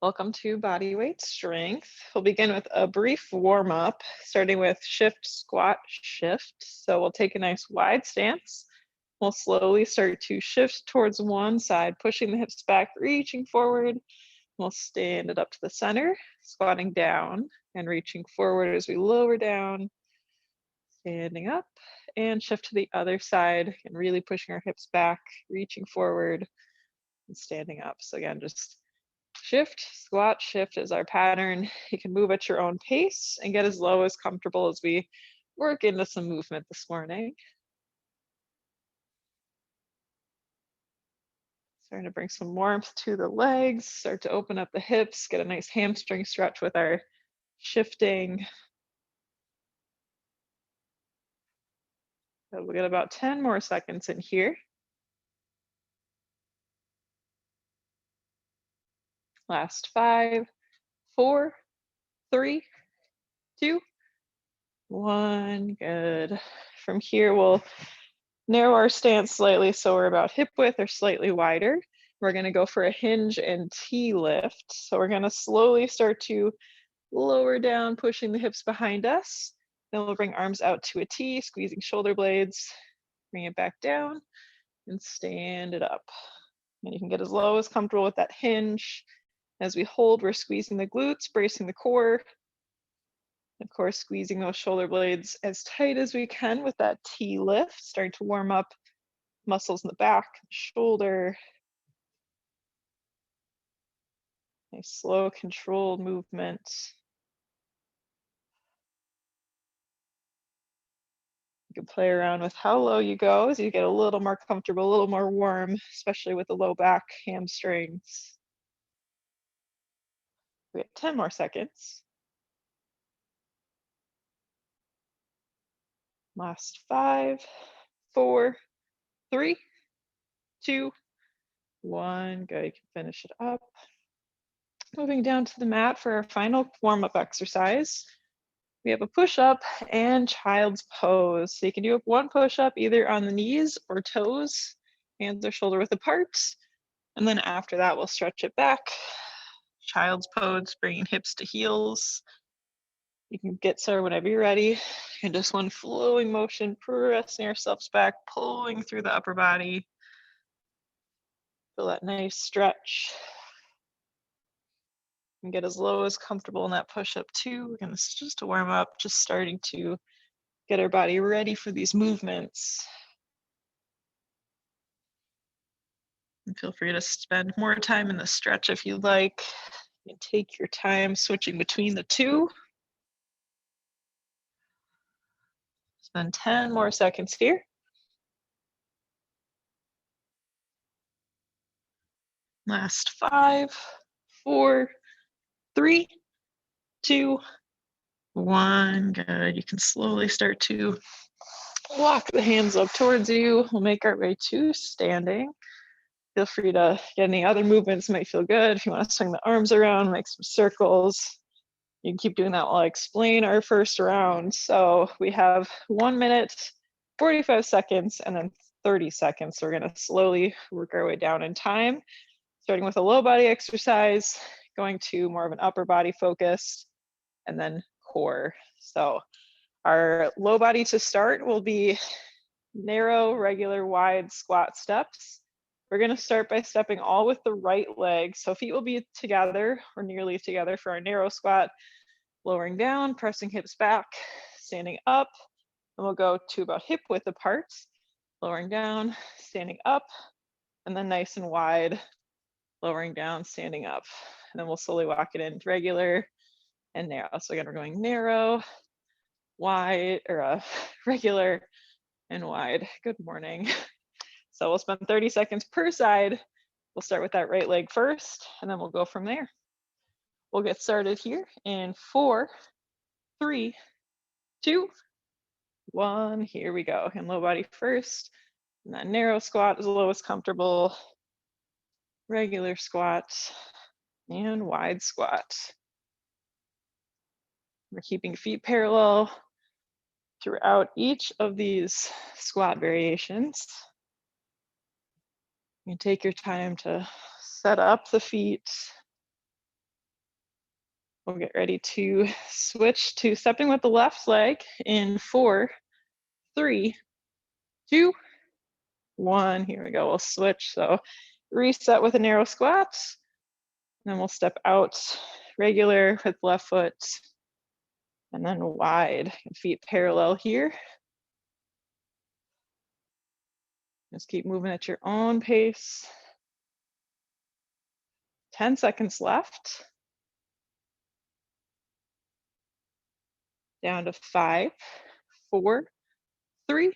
Welcome to Bodyweight Strength. We'll begin with a brief warm-up, starting with shift, squat, shift. So we'll take a nice wide stance. We'll slowly start to shift towards one side, pushing the hips back, reaching forward. We'll stand it up to the center, squatting down and reaching forward as we lower down, standing up, and shift to the other side and really pushing our hips back, reaching forward and standing up. So again, just shift, squat, shift is our pattern. You can move at your own pace and get as low as comfortable as we work into some movement this morning. Starting to bring some warmth to the legs, start to open up the hips, get a nice hamstring stretch with our shifting. So we'll get about 10 more seconds in here. Last 5, 4, 3, 2, 1. Good. From here, we'll narrow our stance slightly so we're about hip width or slightly wider. We're going to go for a hinge and T lift. So we're going to slowly start to lower down, pushing the hips behind us. Then we'll bring arms out to a T, squeezing shoulder blades, bring it back down and stand it up. And you can get as low as comfortable with that hinge. As we hold, we're squeezing the glutes, bracing the core. Of course, squeezing those shoulder blades as tight as we can with that T lift, starting to warm up muscles in the back, shoulder. Nice, slow, controlled movement. You can play around with how low you go as you get a little more comfortable, a little more warm, especially with the low back, hamstrings. We have 10 more seconds. Last 5, 4, 3, 2, 1. Good, you can finish it up. Moving down to the mat for our final warm-up exercise. We have a push-up and child's pose. So you can do one push-up either on the knees or toes, hands or shoulder width apart. And then after that, we'll stretch it back. Child's pose, bringing hips to heels. You can get started whenever you're ready. And just one flowing motion, pressing ourselves back, pulling through the upper body. Feel that nice stretch. And get as low as comfortable in that push-up too. Again, this is just a warm up, just starting to get our body ready for these movements. And feel free to spend more time in the stretch if you'd like. And take your time switching between the two. Spend 10 more seconds here. Last 5, 4, 3, 2, 1. Good. You can slowly start to walk the hands up towards you. We'll make our way to standing. Feel free to get any other movements might feel good. If you want to swing the arms around, make some circles. You can keep doing that while I explain our first round. So we have 1 minute, 45 seconds, and then 30 seconds. So we're going to slowly work our way down in time, starting with a low body exercise, going to more of an upper body focus, and then core. So our low body to start will be narrow, regular, wide squat steps. We're going to start by stepping all with the right leg. So feet will be together or nearly together for our narrow squat, lowering down, pressing hips back, standing up, and we'll go to about hip width apart, lowering down, standing up, and then nice and wide, lowering down, standing up. And then we'll slowly walk it in regular and narrow. So again, we're going narrow, wide, or regular and wide. Good morning. So we'll spend 30 seconds per side. We'll start with that right leg first, and then we'll go from there. We'll get started here in 4, 3, 2, 1. Here we go. And low body first, and that narrow squat is the lowest comfortable, regular squat, and wide squat. We're keeping feet parallel throughout each of these squat variations. You take your time to set up the feet, We'll get ready to switch to stepping with the left leg in 4, 3, 2, 1. Here we go. We'll switch. So reset with a narrow squat. Then we'll step out regular with left foot and then wide. Feet parallel here. Just keep moving at your own pace. 10 seconds left. Down to 5, 4, 3,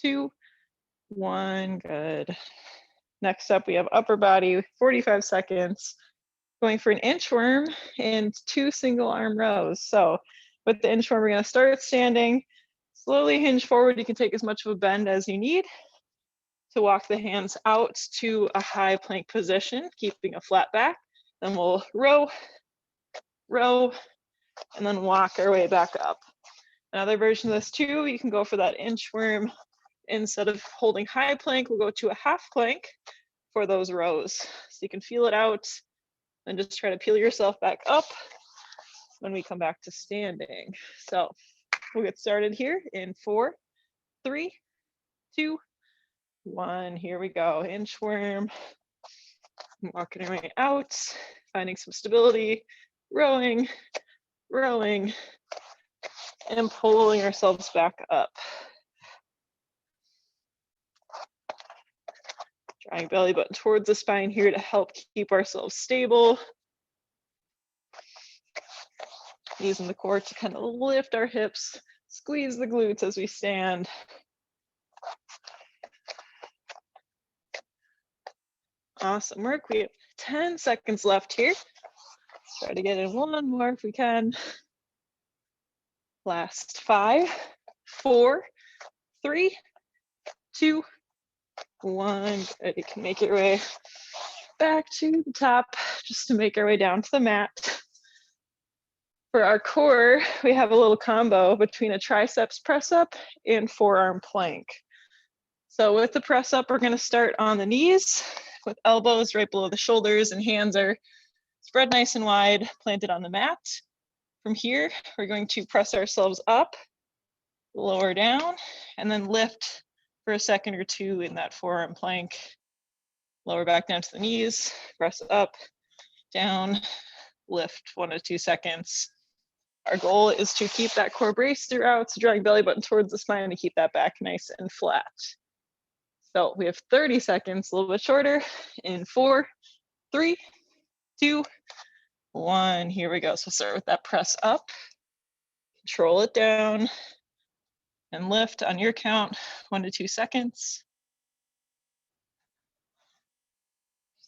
2, 1. Good. Next up, we have upper body, 45 seconds. Going for an inchworm and 2 single arm rows. So with the inchworm, we're going to start standing, slowly hinge forward. You can take as much of a bend as you need to walk the hands out to a high plank position, keeping a flat back. Then we'll row, row, and then walk our way back up. Another version of this too, you can go for that inchworm. Instead of holding high plank, we'll go to a half plank for those rows. So you can feel it out and just try to peel yourself back up when we come back to standing. So we'll get started here in 4, 3, 2, 1. Here we go. Inchworm. Walking our way out, finding some stability, rowing, rowing, and pulling ourselves back up. Drawing belly button towards the spine here to help keep ourselves stable. Using the core to kind of lift our hips, squeeze the glutes as we stand. Awesome work. We have 10 seconds left here. Try to get in one more if we can. Last 5, 4, 3, 2, 1. Good. You can make your way back to the top just to make our way down to the mat. For our core, we have a little combo between a triceps press up and forearm plank. So with the press up, we're going to start on the knees with elbows right below the shoulders and hands are spread nice and wide, planted on the mat. From here, we're going to press ourselves up, lower down, and then lift for a second or two in that forearm plank. Lower back down to the knees, press up, down, lift 1 to 2 seconds. Our goal is to keep that core brace throughout, so drawing belly button towards the spine to keep that back nice and flat. So we have 30 seconds, a little bit shorter, in 4, 3, 2, 1. Here we go. So start with that press up, control it down, and lift on your count, 1 to 2 seconds.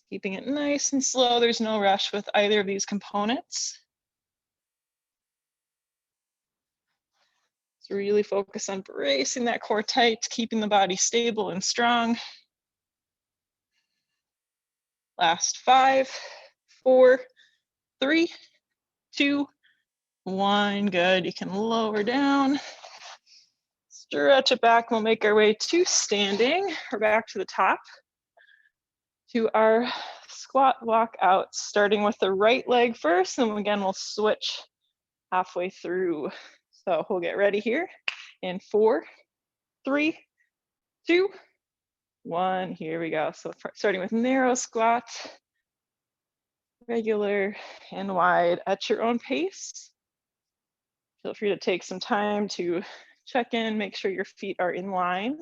Keeping it nice and slow. There's no rush with either of these components. So really focus on bracing that core tight, keeping the body stable and strong. Last 5, 4, 3, 2, 1. Good. You can lower down. Stretch it back. We'll make our way to standing. We're back to the top. To our squat walk out, starting with the right leg first, and again, we'll switch halfway through. So we'll get ready here in 4, 3, 2, 1. Here we go. So starting with narrow squat, regular and wide at your own pace. Feel free to take some time to check in, make sure your feet are in line.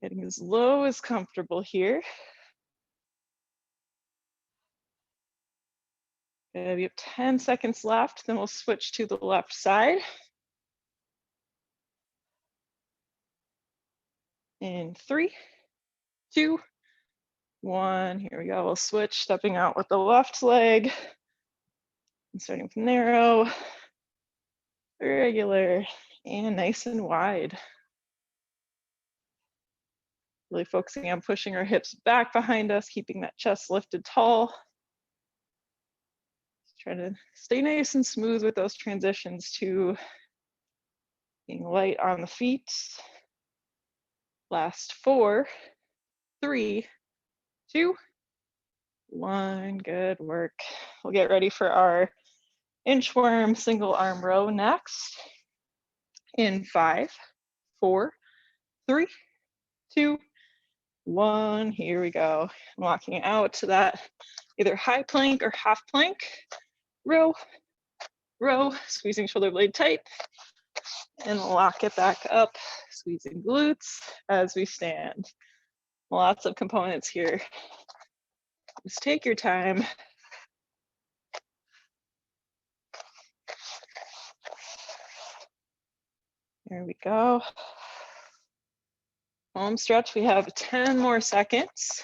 Getting as low as comfortable here. Good. We have 10 seconds left, then we'll switch to the left side. In 3, 2, 1. Here we go. We'll switch, stepping out with the left leg. And starting with narrow, regular, and nice and wide. Really focusing on pushing our hips back behind us, keeping that chest lifted tall. Try to stay nice and smooth with those transitions to being light on the feet. Last 4, 3, 2, 1. Good work. We'll get ready for our inchworm single arm row next. In 5, 4, 3, 2, 1. Here we go. Walking out to that either high plank or half plank. Row, row, squeezing shoulder blade tight, and lock it back up, squeezing glutes as we stand. Lots of components here. Just take your time. There we go. Home stretch, we have 10 more seconds.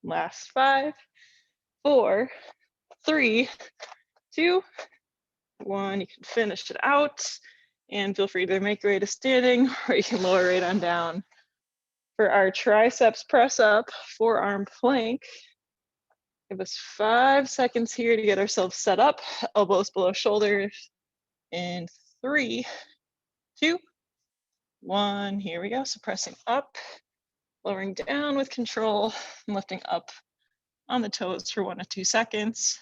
Last 5, 4, 3, 2, 1. You can finish it out and feel free to make your way to standing or you can lower right on down. For our triceps press up, forearm plank, give us 5 seconds here to get ourselves set up, elbows below shoulders. In 3, 2, 1. Here we go. So pressing up, lowering down with control, and lifting up on the toes for 1 to 2 seconds.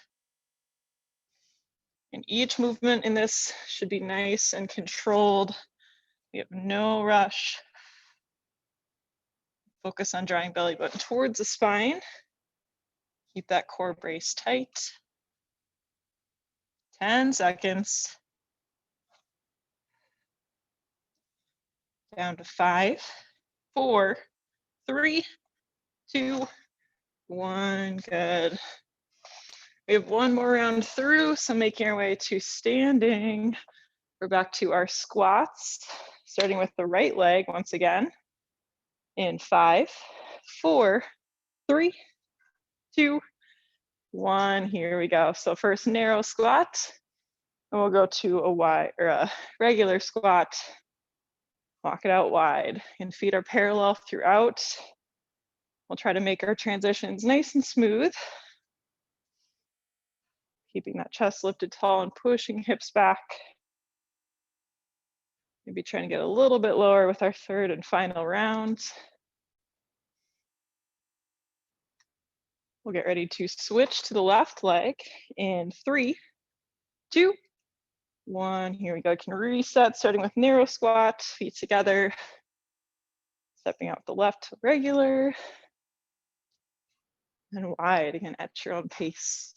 And each movement in this should be nice and controlled. We have no rush. Focus on drawing belly button towards the spine. Keep that core brace tight. 10 seconds. Down to 5, 4, 3, 2, 1. Good. We have 1 more round through, so making our way to standing. We're back to our squats, starting with the right leg once again. In 5, 4, 3, 2, 1. Here we go. So first narrow squat, and we'll go to a wide or a regular squat. Walk it out wide, and feet are parallel throughout. We'll try to make our transitions nice and smooth. Keeping that chest lifted tall and pushing hips back. Maybe trying to get a little bit lower with our third and final round. We'll get ready to switch to the left leg in 3, 2, 1. Here we go. You can reset, starting with narrow squat, feet together. Stepping out the left to regular. And wide again at your own pace.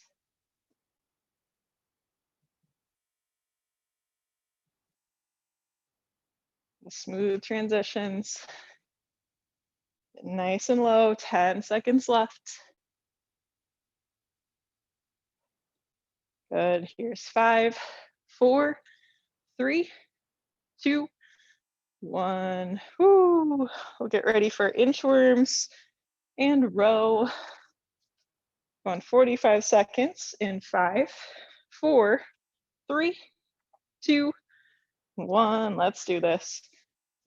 Smooth transitions. Nice and low, 10 seconds left. Good, here's 5, 4, 3, 2, 1. Woo. We'll get ready for inchworms and row. Going 45 seconds in 5, 4, 3, 2, 1. Let's do this.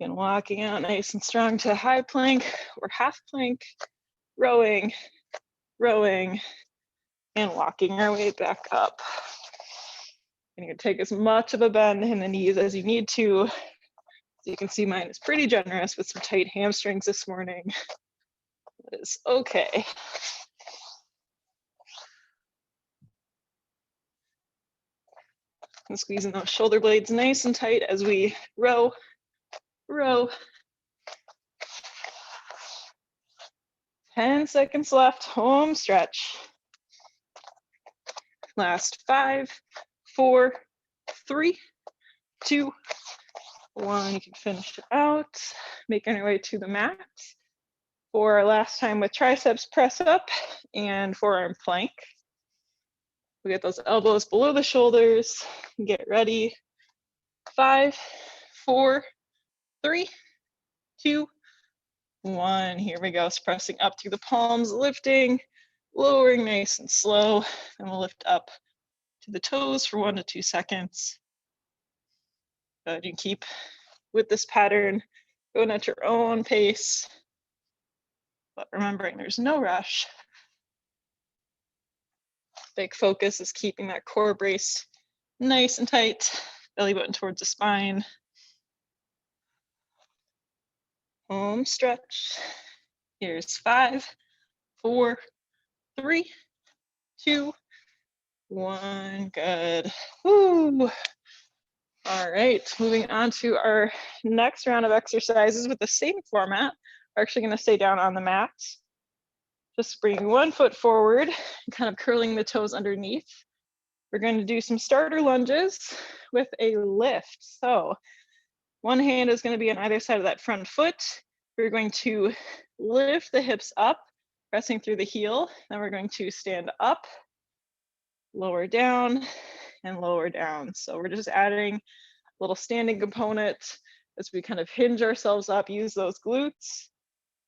And walking out nice and strong to high plank or half plank, rowing, rowing, and walking our way back up. And you can take as much of a bend in the knees as you need to. As you can see, mine is pretty generous with some tight hamstrings this morning. It is okay. And squeezing those shoulder blades nice and tight as we row, row. 10 seconds left, home stretch. Last 5, 4, 3, 2, 1. You can finish it out. Making our way to the mat for our last time with triceps press up and forearm plank. We get those elbows below the shoulders. Get ready. 5, 4, 3, 2, 1. Here we go. So pressing up through the palms, lifting, lowering nice and slow. And we'll lift up to the toes for 1 to 2 seconds. Good. You can keep with this pattern, going at your own pace. But remembering there's no rush. Big focus is keeping that core brace nice and tight, belly button towards the spine. Home stretch. Here's 5, 4, 3, 2, 1. Good. Woo. All right, moving on to our next round of exercises with the same format. We're actually going to stay down on the mat. Just bringing one foot forward, kind of curling the toes underneath. We're going to do some starter lunges with a lift. So one hand is going to be on either side of that front foot. We're going to lift the hips up, pressing through the heel. Then we're going to stand up, lower down, and lower down. So we're just adding a little standing component as we kind of hinge ourselves up, use those glutes,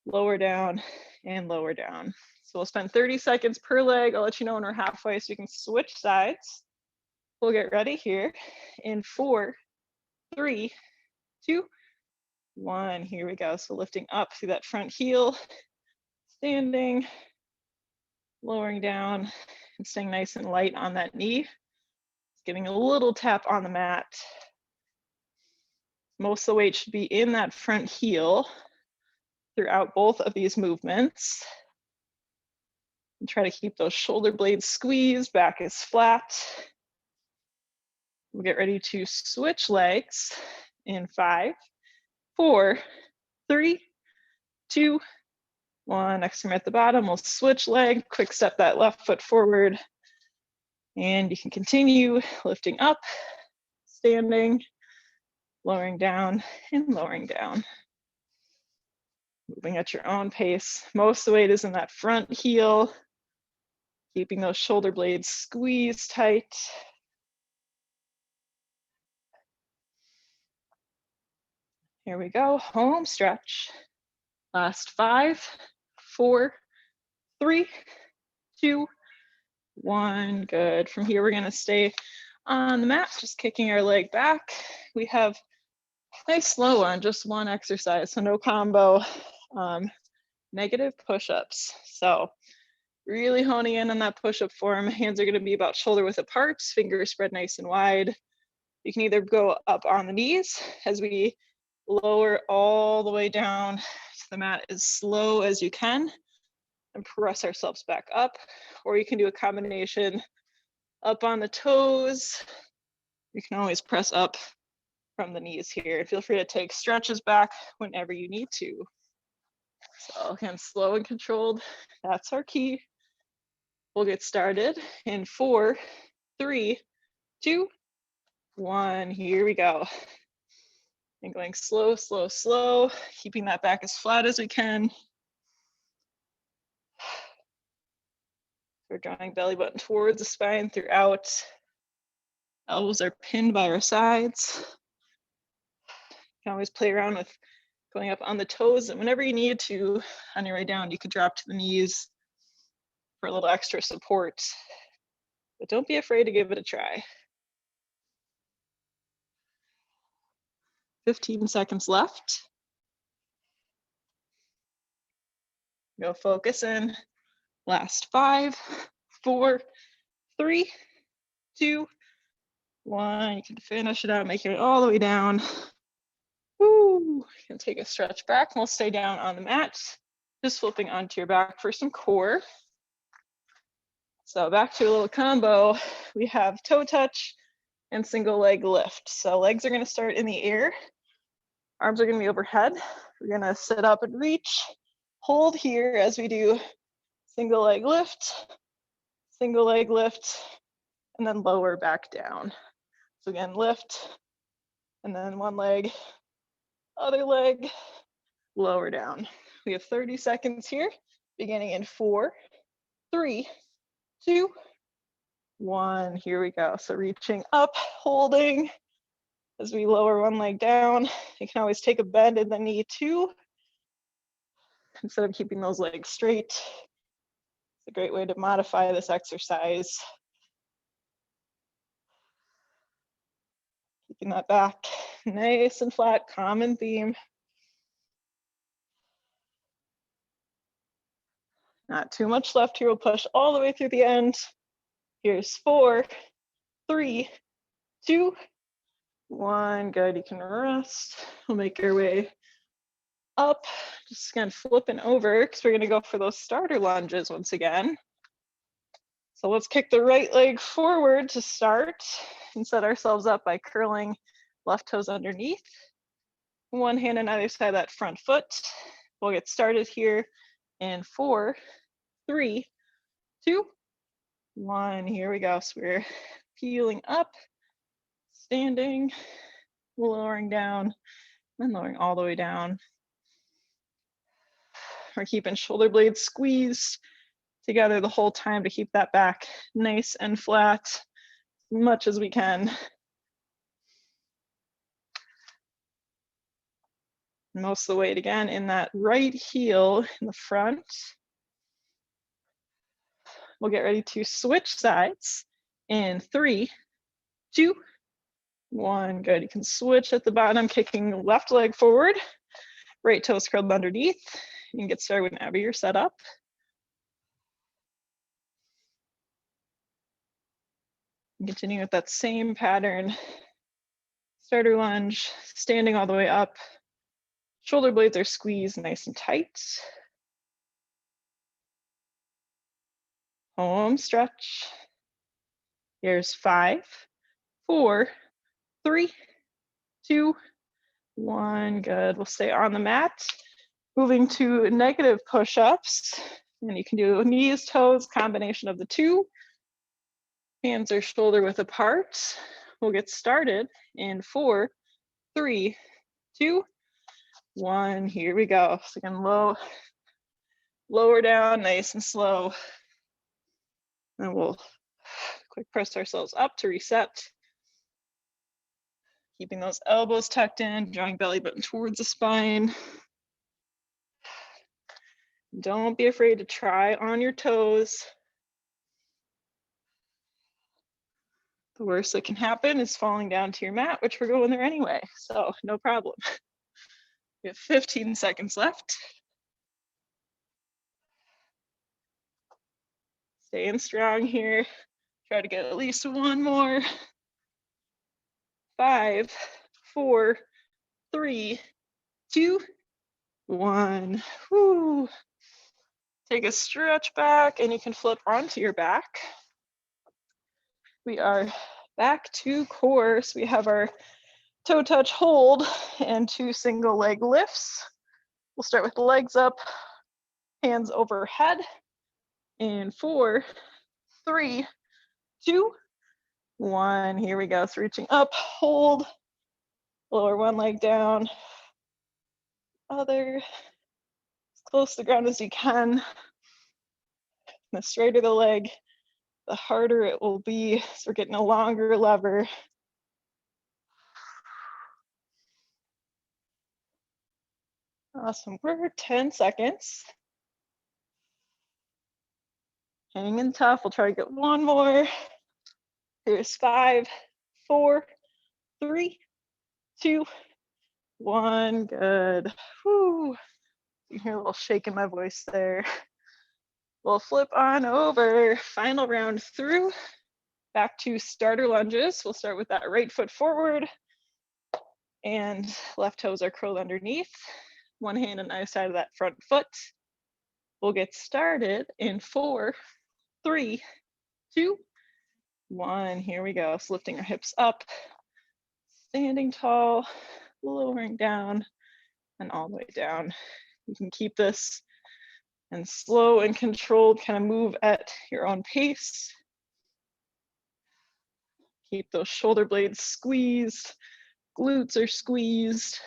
lower down and lower down. So we'll spend 30 seconds per leg. I'll let you know when we're halfway so you can switch sides. We'll get ready here in 4, 3, 2, 1. Here we go. So lifting up through that front heel, standing, lowering down, and staying nice and light on that knee. Giving a little tap on the mat. Most of the weight should be in that front heel throughout both of these movements. And try to keep those shoulder blades squeezed, back is flat. We'll get ready to switch legs in 5, 4, 3, 2, 1. Next time we're at the bottom, we'll switch leg, quick step that left foot forward. And you can continue lifting up, standing, lowering down, and lowering down. Moving at your own pace. Most of the weight is in that front heel, keeping those shoulder blades squeezed tight. Here we go, home stretch. Last 5, 4, 3, 2, 1. Good. From here, we're going to stay on the mat, just kicking our leg back. We have nice slow on just one exercise, so no combo. Negative push-ups. So really honing in on that push-up form. Hands are going to be about shoulder width apart, fingers spread nice and wide. You can either go up on the knees as we lower all the way down to the mat as slow as you can and press ourselves back up, or you can do a combination up on the toes. You can always press up from the knees here. Feel free to take stretches back whenever you need to. So again, slow and controlled, that's our key. We'll get started in 4, 3, 2, 1. Here we go. And going slow, slow, slow, keeping that back as flat as we can. We're drawing belly button towards the spine throughout. Elbows are pinned by our sides. You can always play around with going up on the toes, and whenever you need to, on your way down, you could drop to the knees for a little extra support. But don't be afraid to give it a try. 15 seconds left. Go focus in. Last 5, 4, 3, 2, 1. You can finish it out, making it all the way down. Woo. You can take a stretch back, and we'll stay down on the mat, just flipping onto your back for some core. So back to a little combo. We have toe touch and single leg lift. So legs are going to start in the air. Arms are going to be overhead. We're going to sit up and reach. Hold here as we do single leg lift, and then lower back down. So again, lift, and then one leg, other leg, lower down. We have 30 seconds here, beginning in 4, 3, 2, 1. Here we go. So reaching up, holding as we lower one leg down. You can always take a bend in the knee too, instead of keeping those legs straight. It's a great way to modify this exercise. Keeping that back nice and flat, common theme. Not too much left here. We'll push all the way through the end. Here's 4, 3, 2, 1. Good. You can rest. We'll make our way up, just kind of flipping over because we're gonna go for those starter lunges once again. So let's kick the right leg forward to start and set ourselves up by curling left toes underneath. One hand on either side of that front foot. We'll get started here in 4, 3, 2, 1. Here we go. So we're peeling up, standing, lowering down, and lowering all the way down. We're keeping shoulder blades squeezed together the whole time to keep that back nice and flat as much as we can. Most of the weight again in that right heel in the front. We'll get ready to switch sides in 3, 2, 1. Good. You can switch at the bottom, kicking left leg forward, right toes curled underneath. You can get started whenever you're set up. Continue with that same pattern. Starter lunge, standing all the way up. Shoulder blades are squeezed nice and tight. Home stretch. Here's 5, 4, 3, 2, 1. Good. We'll stay on the mat. Moving to negative push-ups. And you can do knees, toes, combination of the two. Hands are shoulder width apart. We'll get started in 4, 3, 2, 1. Here we go. So again, lower down, nice and slow. And we'll quick press ourselves up to reset. Keeping those elbows tucked in, drawing belly button towards the spine. Don't be afraid to try on your toes. The worst that can happen is falling down to your mat, which we're going there anyway, so no problem. We have 15 seconds left. Staying strong here. Try to get at least one more. 5, 4, 3, 2, 1. Woo. Take a stretch back and you can flip onto your back. We are back to core. So we have our toe touch hold and 2 single leg lifts. We'll start with the legs up, hands overhead. In 4, 3, 2, 1. Here we go. So reaching up, hold, lower one leg down, other, as close to the ground as you can. The straighter the leg, the harder it will be. So we're getting a longer lever. Awesome. We're 10 seconds. Hanging tough. We'll try to get one more. Here's 5, 4, 3, 2, 1. Good. Whew. You can hear a little shake in my voice there. We'll flip on over. Final round through. Back to starter lunges. We'll start with that right foot forward and left toes are curled underneath. One hand on either side of that front foot. We'll get started in 4, 3, 2, 1. Here we go. So lifting our hips up, standing tall, lowering down, and all the way down. You can keep this and slow and controlled, kind of move at your own pace. Keep those shoulder blades squeezed, glutes are squeezed.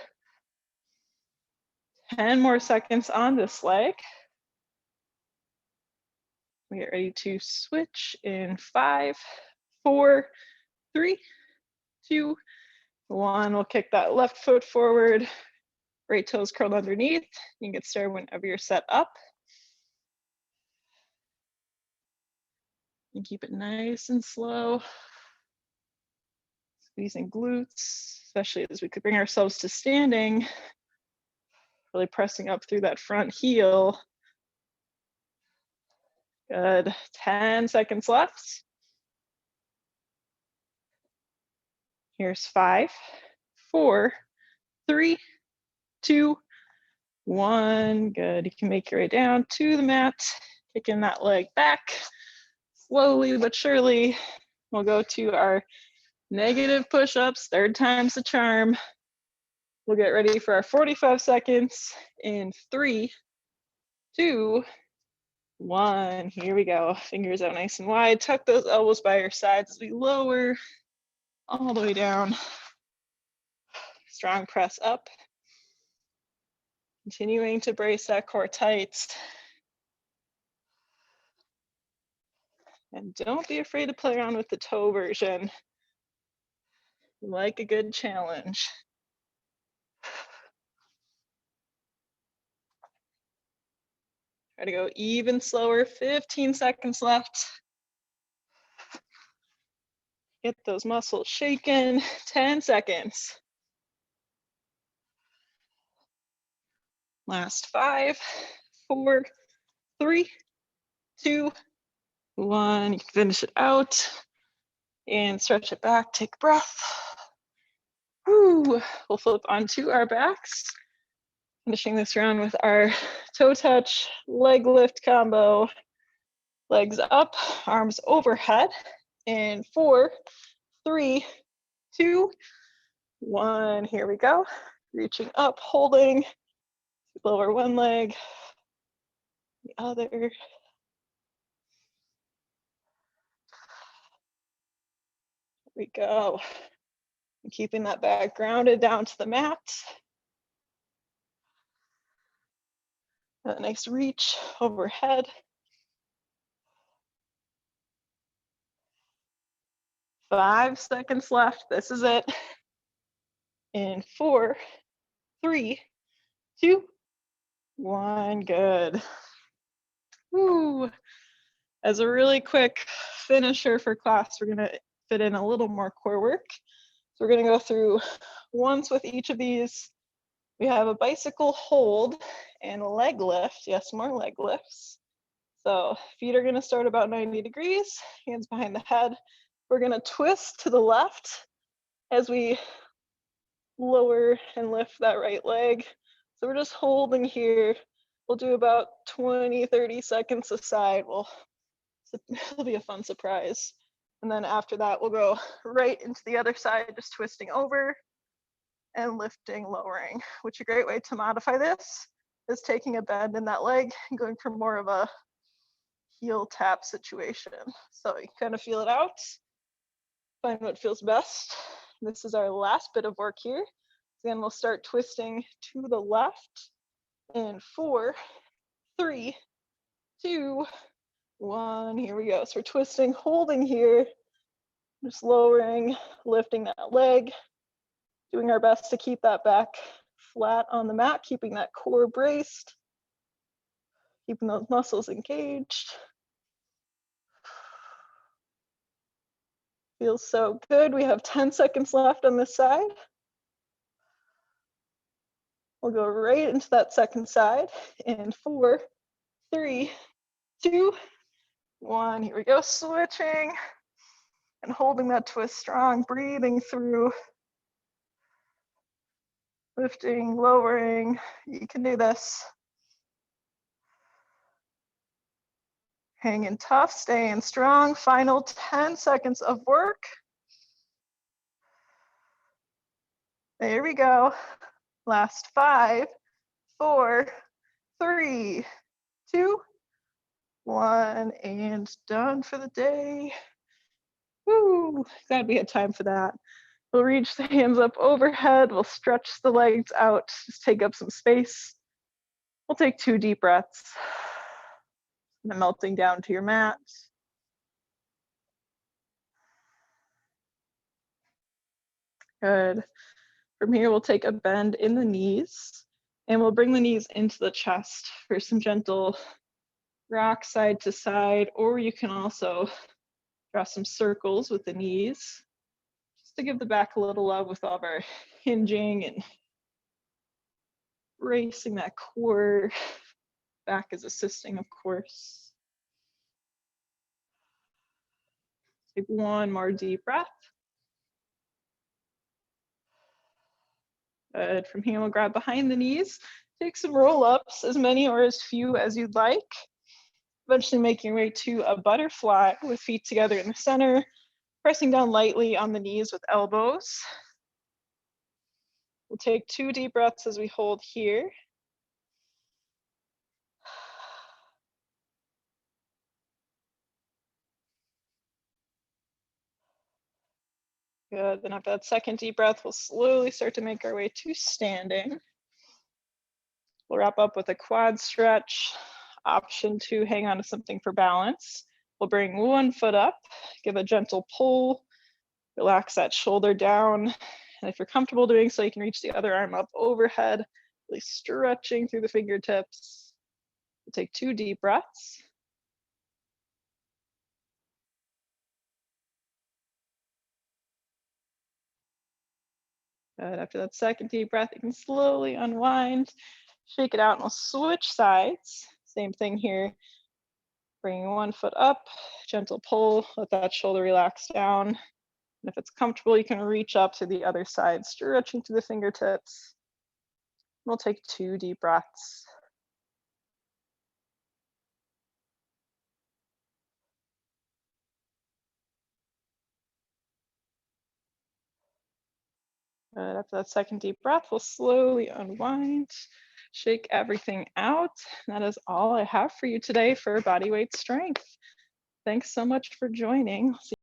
10 more seconds on this leg. We get ready to switch in 5, 4, 3, 2, 1. We'll kick that left foot forward, right toes curled underneath. You can get started whenever you're set up. And keep it nice and slow. Squeezing glutes, especially as we could bring ourselves to standing. Really pressing up through that front heel. Good. 10 seconds left. Here's 5, 4, 3, 2, 1. Good. You can make your way down to the mat, kicking that leg back. Slowly but surely, we'll go to our negative push-ups. 3rd time's the charm. We'll get ready for our 45 seconds in 3, 2, 1. Here we go. Fingers out nice and wide. Tuck those elbows by your sides as we lower all the way down. Strong press up. Continuing to brace that core tight. And don't be afraid to play around with the toe version. Like a good challenge. Try to go even slower. 15 seconds left. Get those muscles shaking. 10 seconds. Last 5, 4, 3, 2, 1. You can finish it out and stretch it back. Take a breath. Woo. We'll flip onto our backs. Finishing this round with our toe touch, leg lift combo. Legs up, arms overhead. In 4, 3, 2, 1. Here we go. Reaching up, holding. Lower one leg, the other. Here we go. And keeping that back grounded down to the mat. A nice reach overhead. 5 seconds left. This is it. In 4, 3, 2, 1. Good. Woo. As a really quick finisher for class, we're going to fit in a little more core work. So we're going to go through once with each of these. We have a bicycle hold and a leg lift. Yes, more leg lifts. So feet are going to start about 90 degrees, hands behind the head. We're going to twist to the left as we lower and lift that right leg. So we're just holding here. We'll do about 20, 30 seconds a side. It'll be a fun surprise. And then after that, we'll go right into the other side, just twisting over and lifting, lowering, which a great way to modify this is taking a bend in that leg and going for more of a heel tap situation. So you kind of feel it out, find what feels best. This is our last bit of work here. Then we'll start twisting to the left in 4, 3, 2, 1. Here we go. So we're twisting, holding here, just lowering, lifting that leg, doing our best to keep that back flat on the mat, keeping that core braced, keeping those muscles engaged. Feels so good. We have 10 seconds left on this side. We'll go right into that second side in 4, 3, 2, 1. Here we go, switching and holding that twist strong, breathing through, lifting, lowering. You can do this. Hanging tough, staying strong. Final 10 seconds of work. There we go. Last 5, 4, 3, 2, 1, and done for the day. Woo, glad we had time for that. We'll reach the hands up overhead. We'll stretch the legs out, just take up some space. We'll take 2 deep breaths. And then melting down to your mat. Good. From here, we'll take a bend in the knees and we'll bring the knees into the chest for some gentle rock side to side, or you can also draw some circles with the knees just to give the back a little love with all of our hinging and bracing that core. Back is assisting, of course. Take 1 more deep breath. Good. From here, we'll grab behind the knees, Take some roll-ups, as many or as few as you'd like. Eventually making your way to a butterfly with feet together in the center, pressing down lightly on the knees with elbows. We'll take 2 deep breaths as we hold here. Good, then after that second deep breath, we'll slowly start to make our way to standing. We'll wrap up with a quad stretch. Option 2, hang on to something for balance. We'll bring one foot up, give a gentle pull, relax that shoulder down. And if you're comfortable doing so, you can reach the other arm up overhead, really stretching through the fingertips. We'll take 2 deep breaths. Good, after that second deep breath, you can slowly unwind, shake it out, and we'll switch sides. Same thing here. Bringing one foot up, gentle pull, let that shoulder relax down. And if it's comfortable, you can reach up to the other side, stretching through the fingertips. We'll take 2 deep breaths. Good, after that second deep breath, we'll slowly unwind, shake everything out. And that is all I have for you today for Bodyweight Strength. Thanks so much for joining.